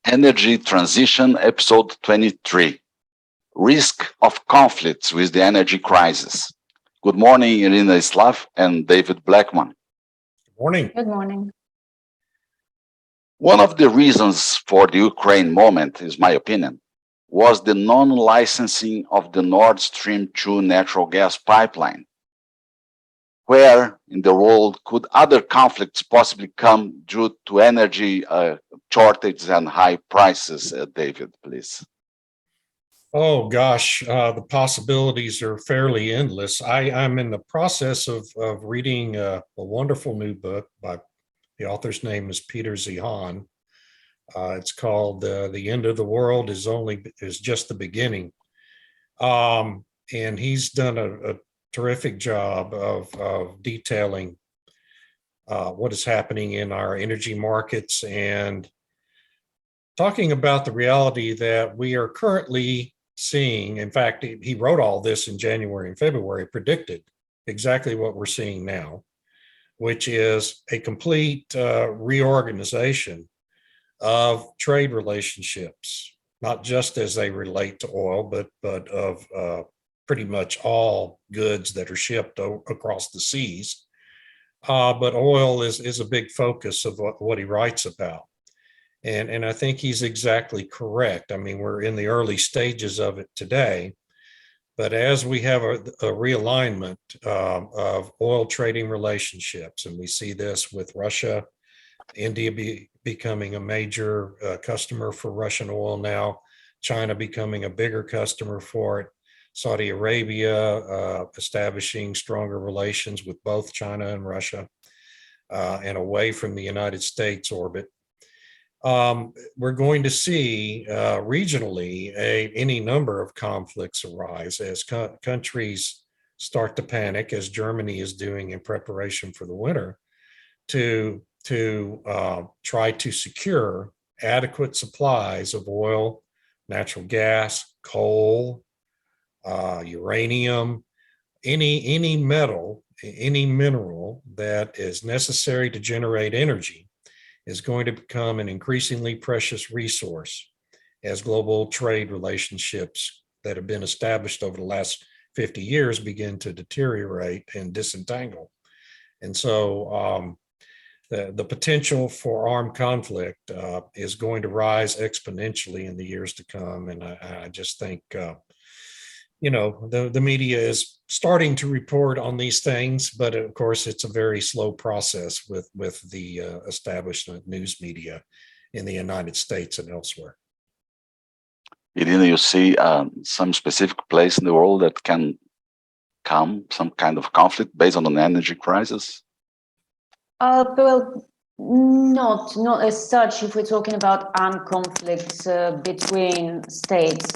Energy Transition, Episode 23, Risk of Conflicts with the Energy Crisis. Good morning, Irina Islav and David Blackman. Good morning. Good morning. One of the reasons for the Ukraine moment, is my opinion, was the non-licensing of the Nord Stream 2 natural gas pipeline. Where in the world could other conflicts possibly come due to energy shortages and high prices, David, please? Oh gosh, the possibilities are fairly endless. I'm in the process of reading a wonderful new book by the author's name is Peter Zihan. It's called "The End of the World is Just the Beginning," and he's done a terrific job of detailing what is happening in our energy markets and talking about the reality that we are currently seeing. In fact, he wrote all this in January and February, predicted exactly what we're seeing now, which is a complete reorganization of trade relationships, not just as they relate to oil, but of pretty much all goods that are shipped across the seas. But oil is a big focus of what he writes about. And I think he's exactly correct. I mean, we're in the early stages of it today, but as we have a realignment of oil trading relationships, and we see this with Russia, India becoming a major customer for Russian oil now, China becoming a bigger customer for it, Saudi Arabia establishing stronger relations with both China and Russia, and away from the United States orbit. We're going to see regionally any number of conflicts arise as countries start to panic, as Germany is doing in preparation for the winter, to try to secure adequate supplies of oil, natural gas, coal, uranium, any metal, any mineral that is necessary to generate energy is going to become an increasingly precious resource as global trade relationships that have been established over the last 50 years begin to deteriorate and disentangle. And so the potential for armed conflict is going to rise exponentially in the years to come. And I just think, the media is starting to report on these things, but of course it's a very slow process with the establishment news media in the United States and elsewhere. Irina, you see some specific place in the world that can come some kind of conflict based on an energy crisis? Well, not as such if we're talking about armed conflicts between states.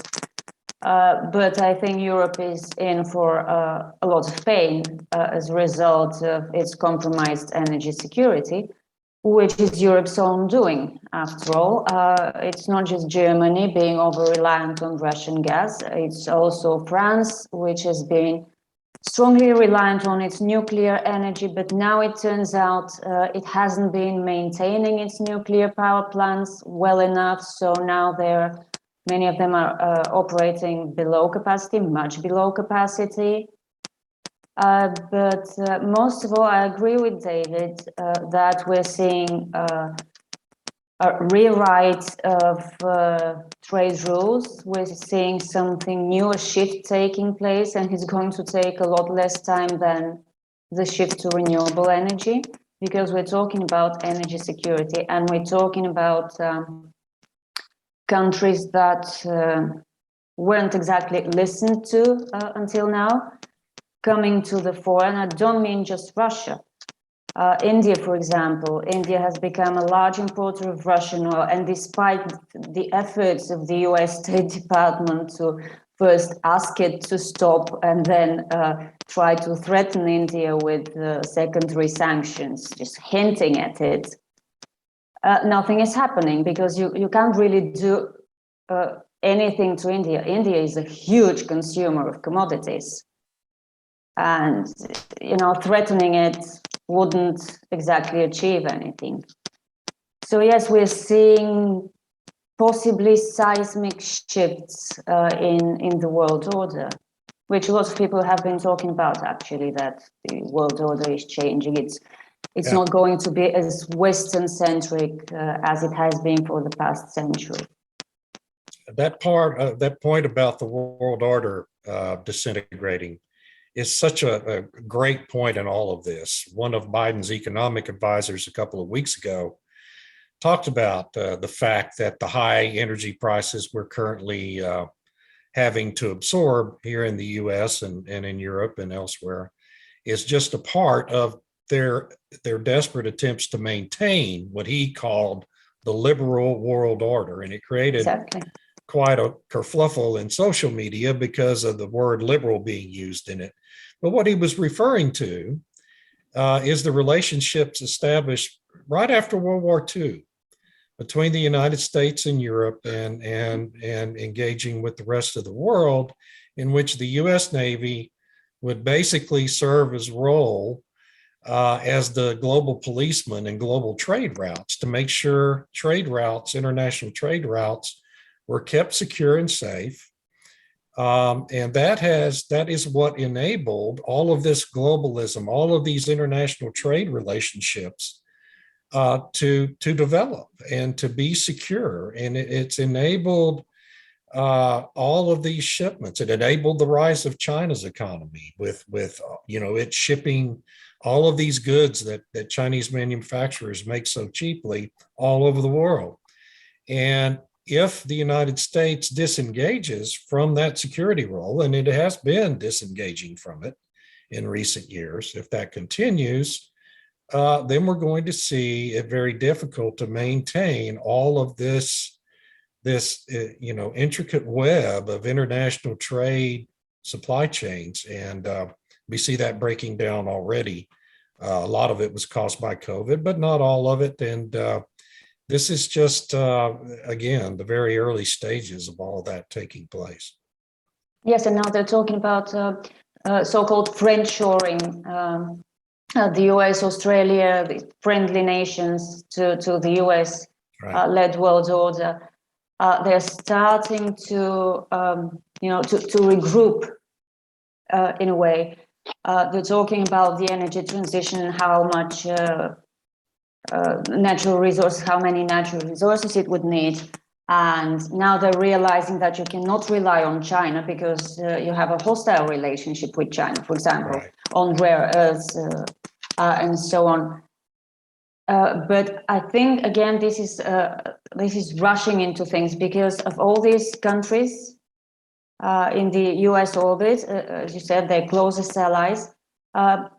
But I think Europe is in for a lot of pain as a result of its compromised energy security, which is Europe's own doing, after all. It's not just Germany being over-reliant on Russian gas, it's also France, which has been strongly reliant on its nuclear energy, but now it turns out it hasn't been maintaining its nuclear power plants well enough, so now many of them are operating below capacity, much below capacity. But most of all, I agree with David that we're seeing a rewrite of trade rules. We're seeing something new, a shift taking place, and it's going to take a lot less time than the shift to renewable energy, because we're talking about energy security, and we're talking about countries that weren't exactly listened to until now, coming to the fore. And I don't mean just Russia. India, for example, India has become a large importer of Russian oil, and despite the efforts of the US State Department to first ask it to stop and then try to threaten India with secondary sanctions, just hinting at it, nothing is happening, because you can't really do anything to India. India is a huge consumer of commodities, and threatening it wouldn't exactly achieve anything. So yes, we're seeing possibly seismic shifts in the world order, which lots of people have been talking about, actually, that the world order is changing. It's not going to be as Western-centric as it has been for the past century. That point about the world order disintegrating is such a great point in all of this. One of Biden's economic advisors a couple of weeks ago talked about the fact that the high energy prices we're currently having to absorb here in the US and in Europe and elsewhere is just a part of their desperate attempts to maintain what he called the liberal world order. And it created quite a kerfluffle in social media because of the word liberal being used in it. But what he was referring to is the relationships established right after World War II between the United States and Europe and engaging with the rest of the world, in which the US Navy would basically serve as role as the global policeman in global trade routes to make sure trade routes, international trade routes, were kept secure and safe. And that is what enabled all of this globalism, all of these international trade relationships to develop and to be secure. And it's enabled all of these shipments. It enabled the rise of China's economy with it shipping all of these goods that Chinese manufacturers make so cheaply all over the world. And if the United States disengages from that security role, and it has been disengaging from it in recent years, if that continues, then we're going to see it very difficult to maintain all of this intricate web of international trade supply chains. And we see that breaking down already. A lot of it was caused by COVID, but not all of it. And this is just, again, the very early stages of all that taking place. Yes, and now they're talking about so-called friendshoring. The US, Australia, the friendly nations to the US led world order. They're starting to regroup in a way. They're talking about the energy transition and how much how many natural resources it would need. And now they're realizing that you cannot rely on China because you have a hostile relationship with China, for example, on rare earths and so on. But I think, again, this is rushing into things because of all these countries in the US orbit, as you said, their closest allies.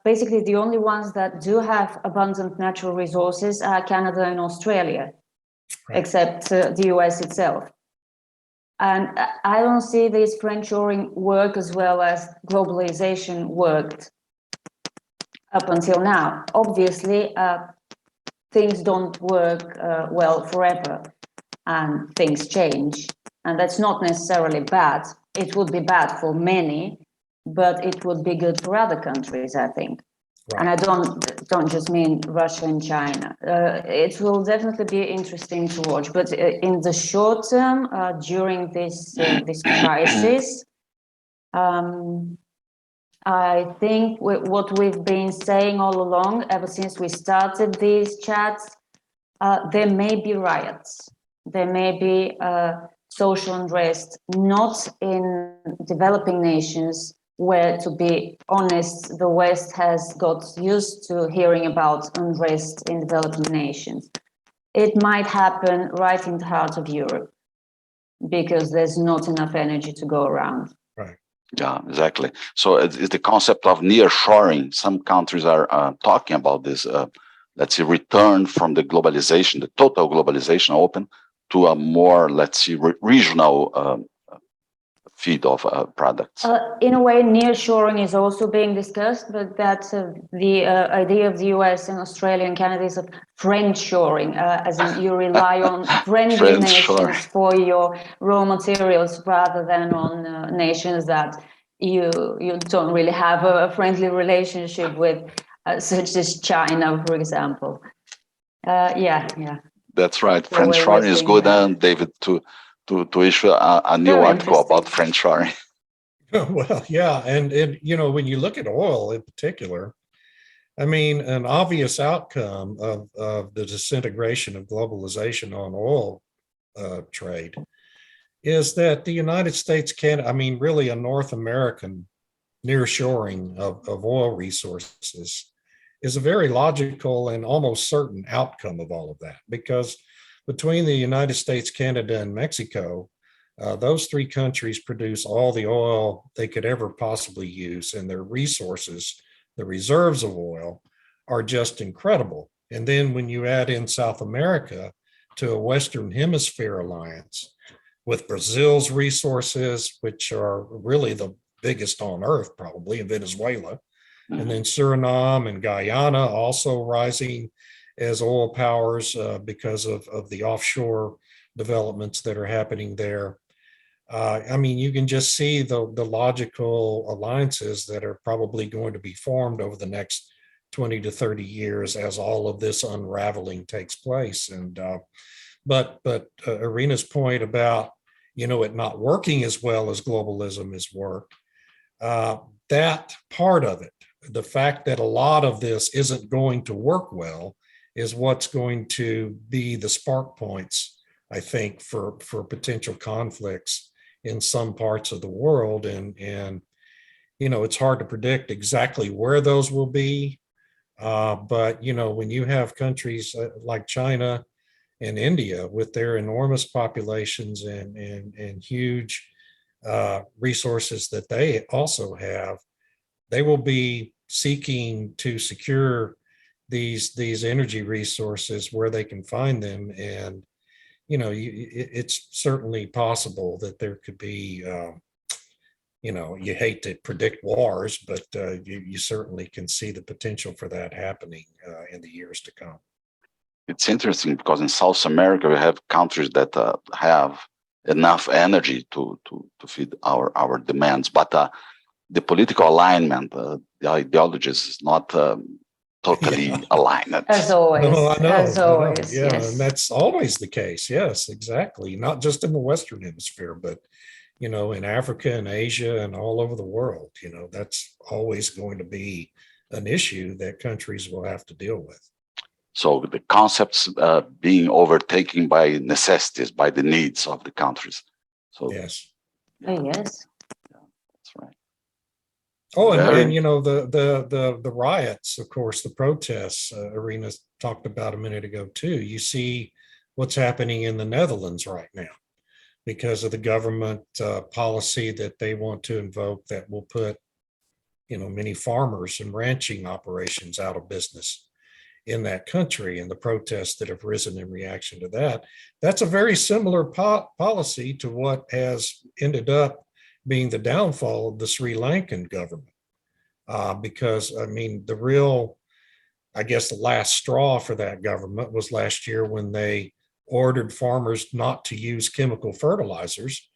Basically, the only ones that do have abundant natural resources are Canada and Australia, except the US itself. And I don't see this friendshoring work as well as globalization worked up until now. Obviously, things don't work well forever, and things change. And that's not necessarily bad. It would be bad for many, but it would be good for other countries, I think. And I don't just mean Russia and China. It will definitely be interesting to watch. But in the short term, during this crisis, I think what we've been saying all along, ever since we started these chats, there may be riots. There may be social unrest, not in developing nations, where, to be honest, the West has got used to hearing about unrest in developing nations. It might happen right in the heart of Europe because there's not enough energy to go around. Right. Yeah, exactly. So it's the concept of nearshoring. Some countries are talking about this, let's say, return from the globalization, the total globalization open, to a more, let's say, regional feed of products. In a way, nearshoring is also being discussed, but that's the idea of the US and Australia and Canada is of friendshoring, as in you rely on friendly nations for your raw materials rather than on nations that you don't really have a friendly relationship with, such as China, for example. Yeah. That's right. the way we're Friendshoring is seeing good, that. and David, to issue a new Very article about interesting. friendshoring. Well, yeah, and when you look at oil in particular, I mean, an obvious outcome of the disintegration of globalization on oil trade is that the United States can, I mean, really a North American nearshoring of oil resources is a very logical and almost certain outcome of all of that, because between the United States, Canada, and Mexico, those three countries produce all the oil they could ever possibly use, and their resources, the reserves of oil, are just incredible. And then when you add in South America to a Western Hemisphere alliance with Brazil's resources, which are really the biggest on earth, probably in Venezuela, and then Suriname and Guyana also rising as oil powers because of the offshore developments that are happening there. I mean, you can just see the logical alliances that are probably going to be formed over the next 20 to 30 years as all of this unraveling takes place. And but Irina's point about it not working as well as globalism has worked, that part of it, the fact that a lot of this isn't going to work well, is what's going to be the spark points, I think, for potential conflicts in some parts of the world. And it's hard to predict exactly where those will be. But when you have countries like China and India with their enormous populations and huge resources that they also have, they will be seeking to secure these energy resources where they can find them. And it's certainly possible that there could be you hate to predict wars, but you certainly can see the potential for that happening in the years to come. It's interesting because in South America we have countries that have enough energy to feed our demands, but the political alignment, the ideologies is not totally Yeah. aligned. As always, No, I know, as always, yeah, yes. and that's always the case. Yes, exactly. Not just in the Western Hemisphere, but in Africa and Asia and all over the world. That's always going to be an issue that countries will have to deal with. So the concepts being overtaken by necessities, by the needs of the countries. So Yes. Yes. that's right. Oh, and Very- the riots, of course, the protests, Irina talked about a minute ago too. You see what's happening in the Netherlands right now because of the government policy that they want to invoke that will put, many farmers and ranching operations out of business in that country, and the protests that have risen in reaction to that. That's a very similar policy to what has ended up being the downfall of the Sri Lankan government. Because, I mean, I guess the last straw for that government was last year when they ordered farmers not to use chemical fertilizers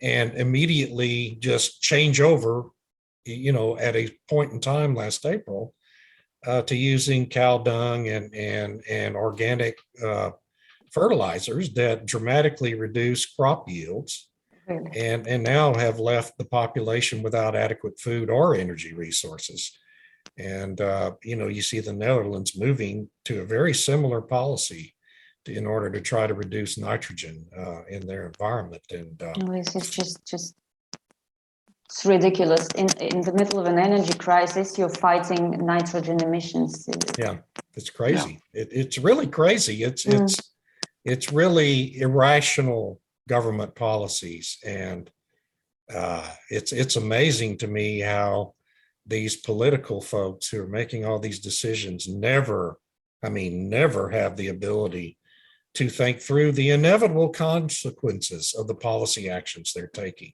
and immediately just change over, at a point in time last April, to using cow dung and organic fertilizers that dramatically reduce crop yields, Really. and now have left the population without adequate food or energy resources. And you see the Netherlands moving to a very similar policy in order to try to reduce nitrogen in their environment. And This is just it's ridiculous. In the middle of an energy crisis, you're fighting nitrogen emissions. yeah, it's crazy. It's really crazy. It's really irrational government policies, and it's amazing to me how these political folks who are making all these decisions never have the ability to think through the inevitable consequences of the policy actions they're taking.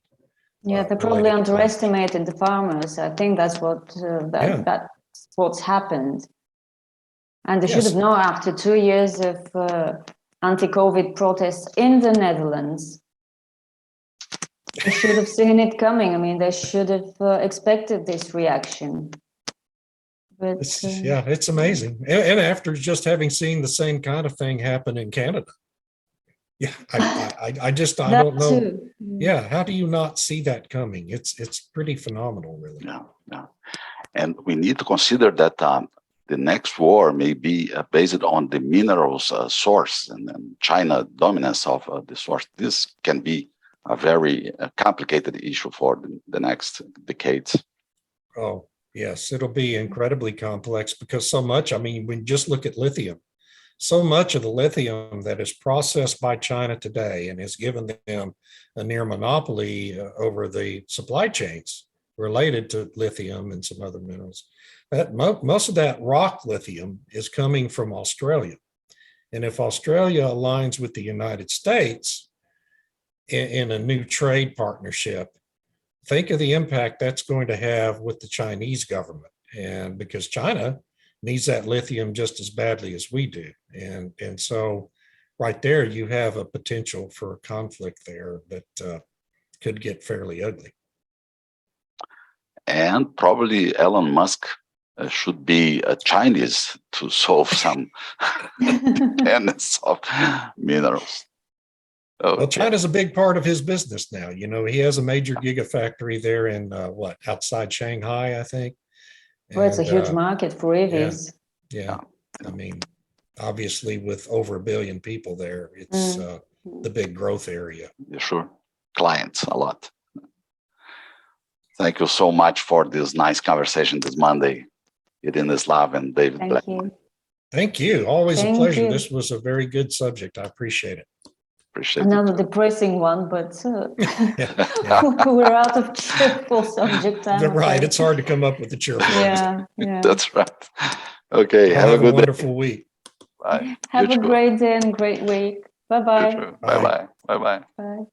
Yeah, they probably underestimated the farmers. I think that's that's what's happened. And they should have known after 2 years of anti-COVID protests in the Netherlands. They should have seen it coming. I mean, they should have expected this reaction. But It's amazing. And after just having seen the same kind of thing happen in Canada. Yeah, I that don't know. too. Yeah, how do you not see that coming? It's pretty phenomenal, really. Yeah. And we need to consider that the next war may be based on the minerals source and China dominance of the source. This can be a very complicated issue for the next decades. Oh, yes, it'll be incredibly complex because so much, I mean, when you just look at lithium, so much of the lithium that is processed by China today and has given them a near monopoly over the supply chains related to lithium and some other minerals. That most of that rock lithium is coming from Australia. And if Australia aligns with the United States in a new trade partnership, think of the impact that's going to have with the Chinese government. And because China needs that lithium just as badly as we do. And so right there, you have a potential for a conflict there that could get fairly ugly. And probably Elon Musk should be a Chinese to solve some dependence of minerals. Well, Okay. China's a big part of his business now. You know, he has a major gigafactory there in outside Shanghai, I think. Well, it's a And, huge market for EVs. Yeah. I mean, obviously with over 1 billion people there, it's the big growth area. Yeah, sure. Clients a lot. Thank you so much for this nice conversation this Monday, Idinislav and David Thank Blackman. you. Thank you. Always Thank a pleasure. you. This was a very good subject. I appreciate it. Appreciate Another it. depressing one, but Yeah. we're out of cheerful subject. I'm Right. afraid. It's hard to come up with a cheerful answer. Yeah. That's right. Okay. Well, have a good wonderful day. week. Bye. Have You a too. great day and great week. Bye-bye. You too. Bye-bye. Bye-bye. Bye.